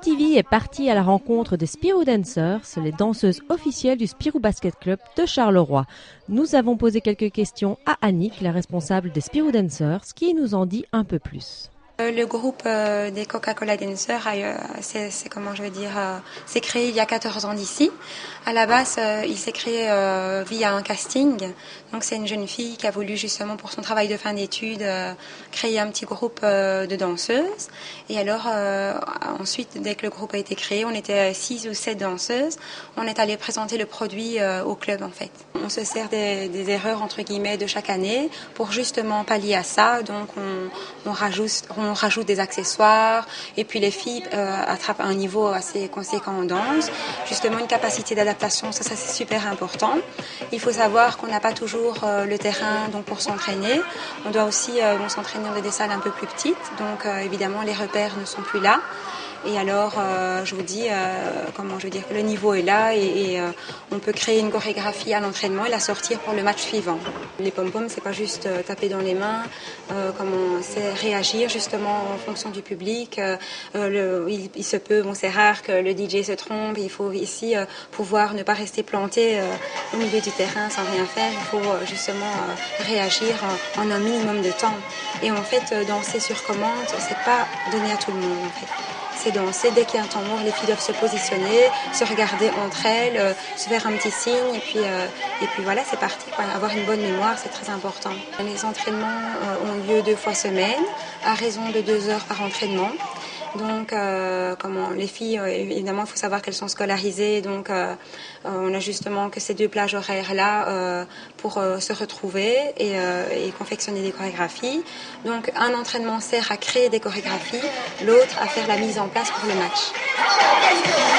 MTV est parti à la rencontre des Spirou Dancers, les danseuses officielles du Spirou Basket Club de Charleroi. Nous avons posé quelques questions à Annick, la responsable des Spirou Dancers, qui nous en dit un peu plus. Le groupe des Coca-Cola Dancers, s'est créé il y a 14 ans d'ici. À la base, il s'est créé via un casting. Donc c'est une jeune fille qui a voulu justement pour son travail de fin d'études créer un petit groupe de danseuses. Et alors ensuite, dès que le groupe a été créé, on était 6 ou 7 danseuses. On est allé présenter le produit au club en fait. On se sert des erreurs entre guillemets de chaque année pour justement pallier à ça. Donc on rajoute des accessoires et puis les filles attrapent un niveau assez conséquent en danse. Justement une capacité d'adaptation, ça c'est super important. Il faut savoir qu'on n'a pas toujours le terrain donc pour s'entraîner. On doit aussi s'entraîner dans des salles un peu plus petites. Donc évidemment les repères ne sont plus là. Et alors, je vous dis, le niveau est là et on peut créer une chorégraphie à l'entraînement et la sortir pour le match suivant. Les pom-poms, c'est pas juste taper dans les mains, c'est réagir justement en fonction du public. Il se peut, c'est rare que le DJ se trompe. Il faut ici pouvoir ne pas rester planté au milieu du terrain sans rien faire. Il faut justement réagir en un minimum de temps. Et en fait, danser sur commande, c'est pas donné à tout le monde en fait. C'est danser, dès qu'il y a un temps mort, les filles doivent se positionner, se regarder entre elles, se faire un petit signe et puis voilà, c'est parti. Avoir une bonne mémoire, c'est très important. Les entraînements ont lieu 2 fois semaine, à raison de 2 heures par entraînement. Donc, les filles, évidemment, il faut savoir qu'elles sont scolarisées. Donc, on a justement que ces 2 plages horaires-là pour se retrouver et confectionner des chorégraphies. Donc, un entraînement sert à créer des chorégraphies, l'autre à faire la mise en place pour le match.